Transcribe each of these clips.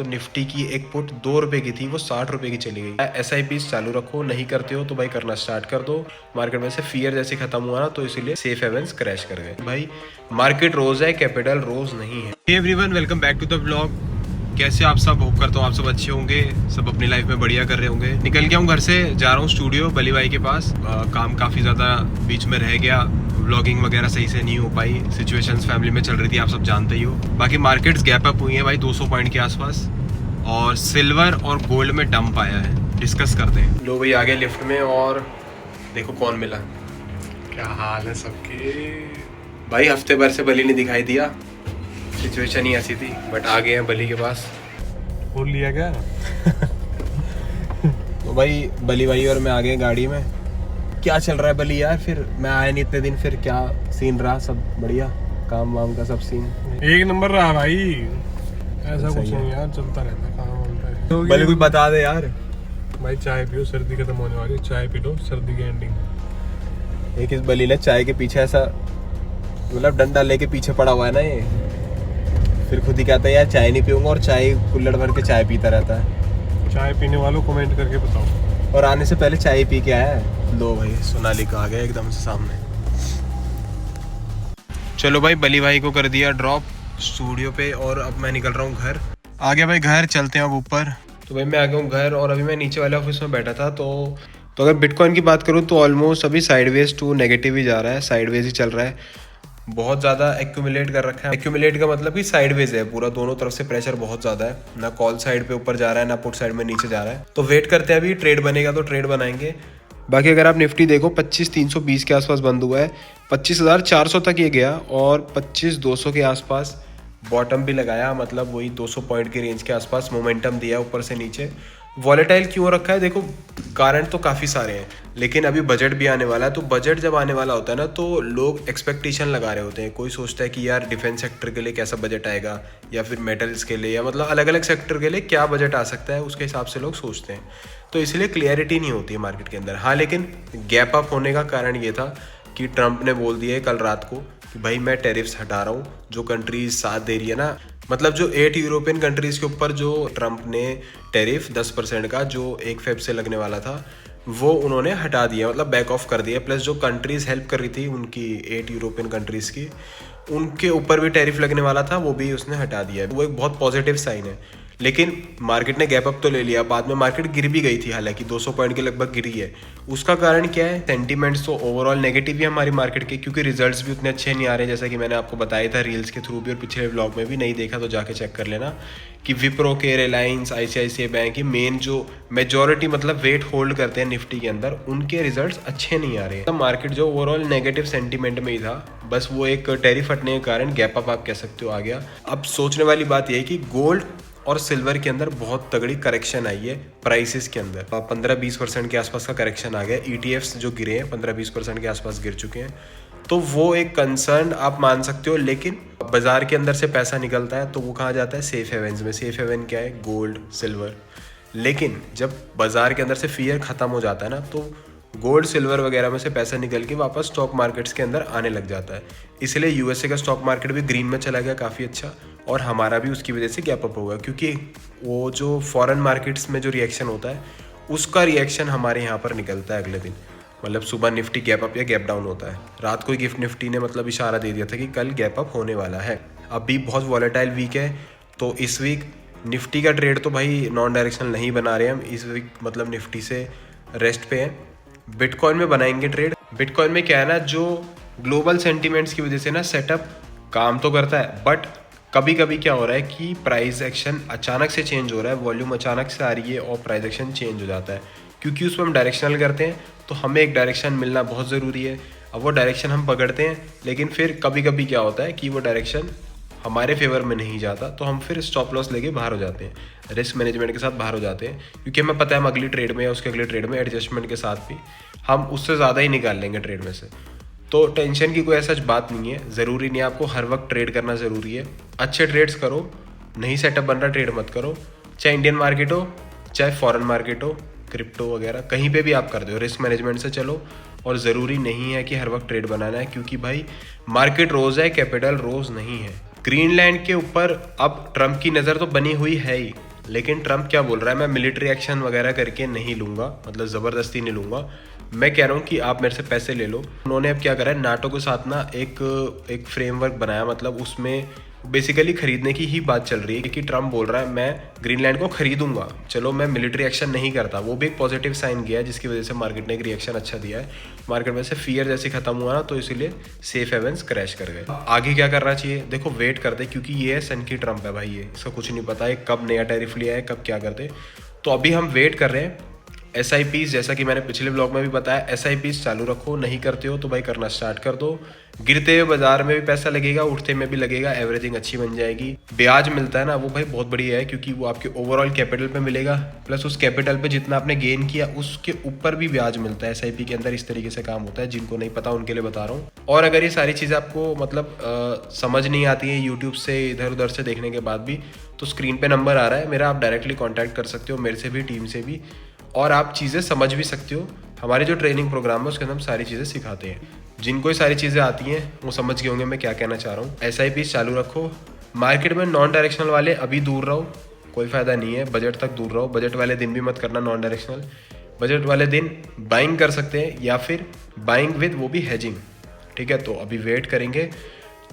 तो निफ्टी की एक पुट 2 रुपए की थी, वो 60 रुपए की चली गई। SIP चालू रखो, नहीं करते हो तो भाई करना स्टार्ट कर दो। मार्केट में से फियर जैसे खत्म हुआ ना, तो इसीलिए सेफ हेवंस क्रैश कर गए भाई। मार्केट रोज है, कैपिटल रोज नहीं है। Hey everyone, welcome back to the blog. कैसे आप सब? होप करता हूँ आप सब अच्छे होंगे, सब अपनी लाइफ में बढ़िया कर रहे होंगे। निकल गया हूँ घर से, जा रहा हूँ स्टूडियो बली भाई के पास। काम काफ़ी ज़्यादा बीच में रह गया, व्लॉगिंग वगैरह सही से नहीं हो पाई, सिचुएशंस फैमिली में चल रही थी, आप सब जानते ही हो। बाकी मार्केट्स गैप अप हुई हैं भाई 200 पॉइंट के आसपास, और सिल्वर और गोल्ड में डंप आया है। डिस्कस करते हैं। लो भाई, आ गए लिफ्ट में और देखो कौन मिला। क्या हाल है सबके भाई हफ्ते भर से बली ने दिखाई दिया, सिचुएशन ही ऐसी थी, बट आ गए हैं बली के पास। बोल लिया क्या? तो भाई बली भाई और मैं आ गए गाड़ी में। क्या चल रहा है बली यार? फिर मैं आया नहीं इतने दिन, फिर क्या सीन रहा? सब बढ़िया, काम वाम का सब सीन एक नंबर रहा भाई। ऐसा कुछ सही है। नहीं यार, चलता रहता है, काम होता है। बली कोई बता दे यार। भाई चाय पियो, सर्दी खत्म होने वाली है, चाय पी लो, सर्दी की एंडिंग। एक इस बली ने चाय के पीछे ऐसा मतलब डंडा लेके पीछे पड़ा हुआ है ना ये, फिर खुद ही कहता है यार चाय नहीं पीऊंगा, और चाय कुल्हड़ भर के चाय पीता रहता है। चाय पीने वालों कमेंट करके बताओ। और आने से पहले चाय पी के आया है। लो भाई सोनालिका आ गया एकदम से सामने। चलो भाई, बली भाई को कर दिया ड्रॉप स्टूडियो पे, और अब मैं निकल रहा हूँ घर। आ गया भाई घर, चलते हैं अब ऊपर। तो भाई मैं आ गया हूँ घर, और अभी मैं नीचे वाले ऑफिस में बैठा था। तो अगर बिटकॉइन की बात करूँ तो ऑलमोस्ट अभी साइडवेज टू नेगेटिव ही जा रहा है, साइडवेज ही चल रहा है। बहुत ज़्यादा एक्यूमुलेट कर रखा है। एक्यूमुलेट का मतलब कि साइडवेज है पूरा, दोनों तरफ से प्रेशर बहुत ज़्यादा है, ना कॉल साइड पे ऊपर जा रहा है ना पुट साइड में नीचे जा रहा है। तो वेट करते हैं, अभी ट्रेड बनेगा तो ट्रेड बनाएंगे। बाकी अगर आप निफ्टी देखो 25,320 के आसपास बंद हुआ है, 25,400 तक ये गया, और 25,200 के आसपास बॉटम भी लगाया, मतलब वही 200 पॉइंट के रेंज के आसपास मोमेंटम दिया ऊपर से नीचे। वॉलेटाइल क्यों रखा है? देखो कारण तो काफ़ी सारे हैं, लेकिन अभी बजट भी आने वाला है। तो बजट जब आने वाला होता है ना, तो लोग एक्सपेक्टेशन लगा रहे होते हैं। कोई सोचता है कि यार डिफेंस सेक्टर के लिए कैसा बजट आएगा, या फिर मेटल्स के लिए, या मतलब अलग अलग सेक्टर के लिए क्या बजट आ सकता है, उसके हिसाब से लोग सोचते हैं। तो इसलिए क्लियरिटी नहीं होती है मार्केट के अंदर। हाँ, लेकिन गैप अप होने का कारण ये था कि ट्रंप ने बोल दिया है कल रात को कि भाई मैं टैरिफ्स हटा रहा हूँ। जो कंट्रीज साथ दे रही है ना, मतलब जो 8 यूरोपियन कंट्रीज के ऊपर जो ट्रंप ने टैरिफ 10% का जो 1 फेब से लगने वाला था, वो उन्होंने हटा दिया, मतलब बैक ऑफ कर दिया। प्लस जो कंट्रीज हेल्प कर रही थी उनकी 8 यूरोपियन कंट्रीज की, उनके ऊपर भी टैरिफ लगने वाला था, वो भी उसने हटा दिया। वो एक बहुत पॉजिटिव साइन है। लेकिन मार्केट ने गैप अप तो ले लिया, बाद में मार्केट गिर भी गई थी, हालांकि 200 पॉइंट के लगभग गिरी है। उसका कारण क्या है? सेंटीमेंट्स तो ओवरऑल नेगेटिव ही हमारी मार्केट के, क्योंकि रिजल्ट्स भी उतने अच्छे नहीं आ रहे, जैसा कि मैंने आपको बताया था रील्स के थ्रू भी, और पिछले व्लॉग में भी। नहीं देखा तो जाके चेक कर लेना कि विप्रो के, रिलायंस, ICICI बैंक, ये मेन जो मेजॉरिटी मतलब वेट होल्ड करते हैं निफ्टी के अंदर, उनके रिजल्ट्स अच्छे नहीं आ रहे। मार्केट जो ओवरऑल नेगेटिव सेंटीमेंट में ही था, बस वो एक टैरिफ हटने के कारण गैप अप आप कह सकते हो आ गया। अब सोचने वाली बात यह है कि गोल्ड और सिल्वर के अंदर बहुत तगड़ी करेक्शन आई है प्राइसेस के अंदर। 15-20% के आसपास का करेक्शन आ गया। ETFs जो गिरे हैं 15-20% के आसपास गिर चुके हैं। तो वो एक कंसर्न आप मान सकते हो, लेकिन बाजार के अंदर से पैसा निकलता है तो वो कहाँ जाता है? सेफ हेवेंस में। सेफ हेवन क्या है? Gold, silver. लेकिन जब बाजार के अंदर से फियर खत्म हो जाता है ना, तो गोल्ड, सिल्वर वगैरह में से पैसा निकल के वापस स्टॉक मार्केट्स के अंदर आने लग जाता है। इसलिए USA का स्टॉक मार्केट भी ग्रीन में चला गया काफ़ी अच्छा, और हमारा भी उसकी वजह से गैप अप होगा, क्योंकि वो जो फॉरेन मार्केट्स में जो रिएक्शन होता है, उसका रिएक्शन हमारे यहाँ पर निकलता है अगले दिन। मतलब सुबह निफ्टी गैप अप या गैप डाउन होता है। रात को ही गिफ्ट निफ्टी ने मतलब इशारा दे दिया था कि कल गैप अप होने वाला है। अभी बहुत वॉलेटाइल वीक है, तो इस वीक निफ्टी का ट्रेड तो भाई नॉन डायरेक्शनल नहीं बना रहे हम इस वीक, मतलब निफ्टी से रेस्ट पे है। बिटकॉइन में बनाएंगे ट्रेड। बिटकॉइन में क्या है ना, जो ग्लोबल सेंटीमेंट्स की वजह से ना सेटअप काम तो करता है, बट कभी कभी क्या हो रहा है कि प्राइस एक्शन अचानक से चेंज हो रहा है, वॉल्यूम अचानक से आ रही है और प्राइस एक्शन चेंज हो जाता है, क्योंकि उसमें हम डायरेक्शनल करते हैं। तो हमें एक डायरेक्शन मिलना बहुत ज़रूरी है। अब वो डायरेक्शन हम पकड़ते हैं, लेकिन फिर कभी कभी क्या होता है कि वो डायरेक्शन हमारे फेवर में नहीं जाता, तो हम फिर स्टॉप लॉस लेके बाहर हो जाते हैं, रिस्क मैनेजमेंट के साथ बाहर हो जाते हैं, क्योंकि हमें पता है हम अगली ट्रेड में या उसके अगले ट्रेड में एडजस्टमेंट के साथ भी हम उससे ज़्यादा ही निकाल लेंगे ट्रेड में से। तो टेंशन की कोई ऐसा बात नहीं है। ज़रूरी नहीं है आपको हर वक्त ट्रेड करना ज़रूरी है। अच्छे ट्रेड्स करो, नहीं सेटअप बन रहा ट्रेड मत करो, चाहे इंडियन मार्केट हो चाहे फॉरेन मार्केट हो, क्रिप्टो वगैरह कहीं पे भी आप कर दो, रिस्क मैनेजमेंट से चलो। और ज़रूरी नहीं है कि हर वक्त ट्रेड बनाना है, क्योंकि भाई मार्केट रोज़ है, कैपिटल रोज़ नहीं है। ग्रीनलैंड के ऊपर अब ट्रंप की नज़र तो बनी हुई है ही, लेकिन ट्रम्प क्या बोल रहा है, मैं मिलिट्री एक्शन वगैरह करके नहीं लूँगा, मतलब ज़बरदस्ती नहीं लूँगा। मैं कह रहा हूँ कि आप मेरे से पैसे ले लो। उन्होंने अब क्या करा है, नाटो के साथ ना एक फ्रेमवर्क बनाया, मतलब उसमें बेसिकली खरीदने की ही बात चल रही है कि ट्रम्प बोल रहा है मैं ग्रीनलैंड को खरीदूंगा, चलो मैं मिलिट्री एक्शन नहीं करता। वो भी एक पॉजिटिव साइन गया है, जिसकी वजह से मार्केट ने एक रिएक्शन अच्छा दिया है। मार्केट में से फियर जैसे खत्म हुआ ना, तो इसीलिए सेफ हेवन्स क्रैश कर गए। आगे क्या करना चाहिए, देखो वेट करते, क्योंकि ये है सन की ट्रम्प है भाई, ये इसका कुछ नहीं पता है कब नया टैरिफ लिया है, कब क्या करते। तो अभी हम वेट कर रहे हैं। SIPs, जैसा कि मैंने पिछले ब्लॉग में भी बताया, SIPs चालू रखो, नहीं करते हो तो भाई करना स्टार्ट कर दो। गिरते हुए बाजार में भी पैसा लगेगा, उठते में भी लगेगा, एवरीथिंग अच्छी बन जाएगी। ब्याज मिलता है ना, वो भाई बहुत बढ़िया है, क्योंकि वो आपके ओवरऑल कैपिटल पे मिलेगा, प्लस उस कैपिटल पे जितना आपने गेन किया उसके ऊपर भी ब्याज मिलता है। SIP के अंदर इस तरीके से काम होता है, जिनको नहीं पता उनके लिए बता रहा हूँ। और अगर ये सारी चीज़ें आपको मतलब समझ नहीं आती है यूट्यूब से इधर उधर से देखने के बाद भी, तो स्क्रीन पे नंबर आ रहा है मेरा, आप डायरेक्टली कॉन्टैक्ट कर सकते हो मेरे से भी, टीम से भी, और आप चीज़ें समझ भी सकते हो। हमारे जो ट्रेनिंग प्रोग्राम है उसके अंदर हम सारी चीज़ें सिखाते हैं। जिनको ये सारी चीज़ें आती हैं वो समझ गए होंगे मैं क्या कहना चाह रहा हूँ। SIPs चालू रखो। मार्केट में नॉन डायरेक्शनल वाले अभी दूर रहो, कोई फ़ायदा नहीं है। बजट तक दूर रहो, बजट वाले दिन भी मत करना नॉन डायरेक्शनल। बजट वाले दिन बाइंग कर सकते हैं, या फिर बाइंग विद वो भी हेजिंग, ठीक है। तो अभी वेट करेंगे,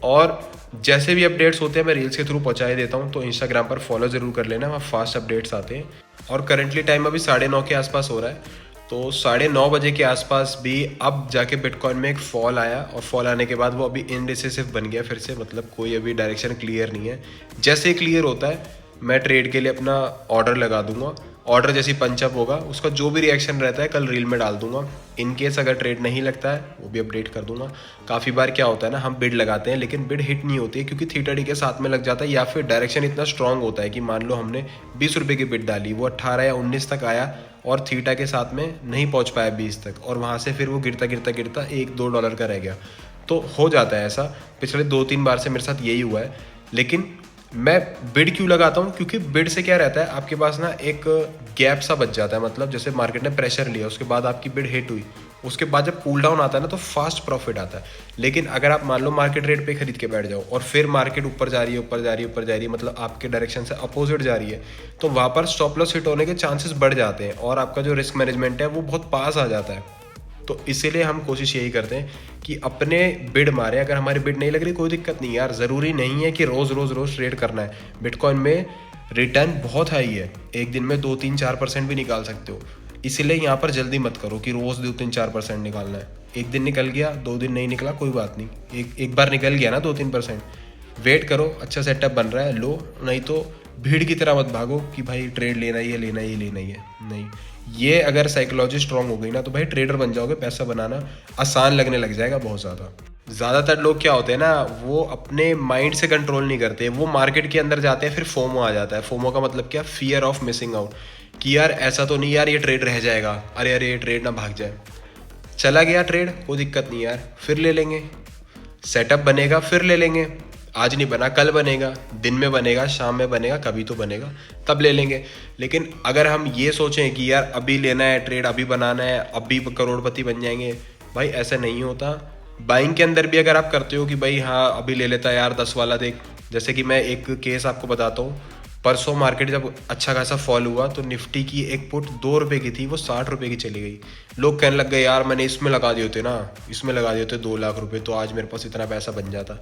और जैसे भी अपडेट्स होते हैं मैं रील्स के थ्रू पहुँचा देता हूँ। तो इंस्टाग्राम पर फॉलो ज़रूर कर लेना, वहाँ फास्ट अपडेट्स आते हैं। और करंटली टाइम अभी 9:30 के आसपास हो रहा है, तो 9:30 बजे के आसपास भी अब जाके बिटकॉइन में एक फॉल आया, और फॉल आने के बाद वो अभी इनडिसिसिव बन गया फिर से, मतलब कोई अभी डायरेक्शन क्लियर नहीं है। जैसे क्लियर होता है मैं ट्रेड के लिए अपना ऑर्डर लगा दूंगा। ऑर्डर जैसी पंचअप होगा, उसका जो भी रिएक्शन रहता है कल रील में डाल दूंगा। इन केस अगर ट्रेड नहीं लगता है वो भी अपडेट कर दूंगा। काफ़ी बार क्या होता है ना, हम बिड लगाते हैं लेकिन बिड हिट नहीं होती है, क्योंकि थीटा डी के साथ में लग जाता है, या फिर डायरेक्शन इतना स्ट्रांग होता है कि मान लो हमने 20 रुपये की बिड डाली, वो 18 या 19 तक आया और थीटा के साथ में नहीं पहुंच पाया 20 तक, और वहाँ से फिर वो गिरता गिरता गिरता $1-2 का रह गया। तो हो जाता है ऐसा, पिछले 2-3 बार से मेरे साथ यही हुआ है। लेकिन मैं बिड क्यों लगाता हूँ, क्योंकि बिड से क्या रहता है, आपके पास ना एक गैप सा बच जाता है। मतलब जैसे मार्केट ने प्रेशर लिया, उसके बाद आपकी बिड हिट हुई, उसके बाद जब कूल डाउन आता है ना तो फास्ट प्रॉफिट आता है। लेकिन अगर आप मान लो मार्केट रेट पे खरीद के बैठ जाओ, और फिर मार्केट ऊपर जा रही है, ऊपर जा रही है, ऊपर जा रही है, मतलब आपके डायरेक्शन से अपोजिट जा रही है, तो वहाँ पर स्टॉप लॉस हिट होने के चांसेस बढ़ जाते हैं, और आपका जो रिस्क मैनेजमेंट है वो बहुत पास आ जाता है। तो इसीलिए हम कोशिश यही करते हैं कि अपने बिड मारें। अगर हमारी बिड नहीं लग रही कोई दिक्कत नहीं यार, ज़रूरी नहीं है कि रोज़ ट्रेड करना है। बिटकॉइन में रिटर्न बहुत हाई है, एक दिन में 2-3-4% भी निकाल सकते हो। इसीलिए यहाँ पर जल्दी मत करो कि रोज़ 2-3-4% निकालना है। एक दिन निकल गया, 2 दिन नहीं निकला, कोई बात नहीं, एक बार निकल गया ना 2-3%, वेट करो, अच्छा सेटअप बन रहा है लो, नहीं तो भीड़ की तरह मत भागो कि भाई ट्रेड लेना ही है, लेना ही लेना ही है। नहीं, ये अगर साइकोलॉजी स्ट्रांग हो गई ना तो भाई ट्रेडर बन जाओगे, पैसा बनाना आसान लगने लग जाएगा बहुत ज़्यादा। ज़्यादातर लोग क्या होते हैं ना, वो अपने माइंड से कंट्रोल नहीं करते, वो मार्केट के अंदर जाते हैं, फिर फोमो आ जाता है। फोमो का मतलब क्या, फियर ऑफ मिसिंग आउट, कि यार ऐसा तो नहीं यार ये ट्रेड रह जाएगा, अरे अरे ये ट्रेड ना भाग जाए। चला गया ट्रेड, कोई दिक्कत नहीं यार, फिर ले लेंगे, सेटअप बनेगा फिर ले लेंगे, आज नहीं बना कल बनेगा, दिन में बनेगा, शाम में बनेगा, कभी तो बनेगा, तब ले लेंगे। लेकिन अगर हम ये सोचें कि यार अभी लेना है ट्रेड, अभी बनाना है, अभी करोड़पति बन जाएंगे, भाई ऐसा नहीं होता। बाइंग के अंदर भी अगर आप करते हो कि भाई हाँ अभी ले लेता है यार 10 वाला देख, जैसे कि मैं एक केस आपको बताता हूँ। परसों मार्केट जब अच्छा खासा फॉल हुआ तो निफ्टी की एक पुट 2 रुपये की थी, वो 60 रुपये की चली गई। लोग कहने लग गए यार मैंने इसमें लगा दिए होते ना, इसमें लगा दिए होते 2 लाख रुपए, तो आज मेरे पास इतना पैसा बन जाता।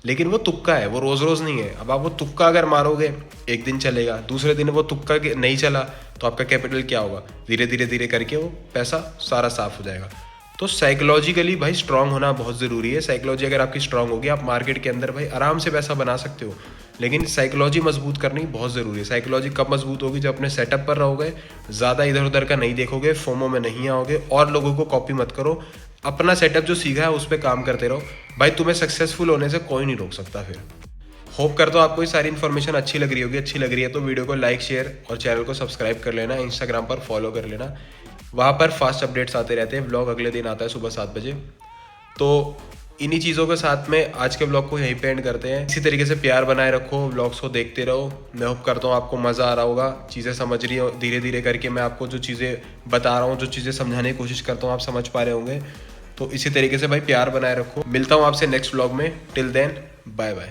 लेकिन वो तुक्का है, वो रोज़ रोज़ नहीं है। अब आप वो तुक्का अगर मारोगे, एक दिन चलेगा, दूसरे दिन वो तुक्का नहीं चला, तो आपका कैपिटल क्या होगा, धीरे धीरे धीरे करके वो पैसा सारा साफ हो जाएगा। तो साइकोलॉजिकली भाई स्ट्रांग होना बहुत ज़रूरी है। साइकोलॉजी अगर आपकी स्ट्रांग होगी, आप मार्केट के अंदर भाई आराम से पैसा बना सकते हो। लेकिन साइकोलॉजी मजबूत करनी बहुत ज़रूरी है। साइकोलॉजी कब मजबूत होगी, जब अपने सेटअप पर रहोगे, ज़्यादा इधर उधर का नहीं देखोगे, फोमो में नहीं आओगे, और लोगों को कॉपी मत करो। अपना सेटअप जो सीखा है उस पर काम करते रहो, भाई तुम्हें सक्सेसफुल होने से कोई नहीं रोक सकता। फिर होप करता हूँ आपको ये सारी इन्फॉर्मेशन अच्छी लग रही होगी। अच्छी लग रही है तो वीडियो को लाइक, शेयर और चैनल को सब्सक्राइब कर लेना। इंस्टाग्राम पर फॉलो कर लेना, वहाँ पर फास्ट अपडेट्स आते रहते हैं। व्लॉग अगले दिन आता है सुबह 7 बजे। तो इन्हीं चीज़ों के साथ में आज के व्लॉग को यहीं पे एंड करते हैं। इसी तरीके से प्यार बनाए रखो, व्लॉग्स को देखते रहो। मैं होप करता हूँ आपको मज़ा आ रहा होगा, चीज़ें समझ रही हो धीरे धीरे करके। मैं आपको जो चीज़ें बता रहा हूँ, जो चीज़ें समझाने की कोशिश करता हूँ, आप समझ पा रहे होंगे। तो इसी तरीके से भाई प्यार बनाए रखो। मिलता हूँ आपसे नेक्स्ट व्लॉग में। Till then bye bye.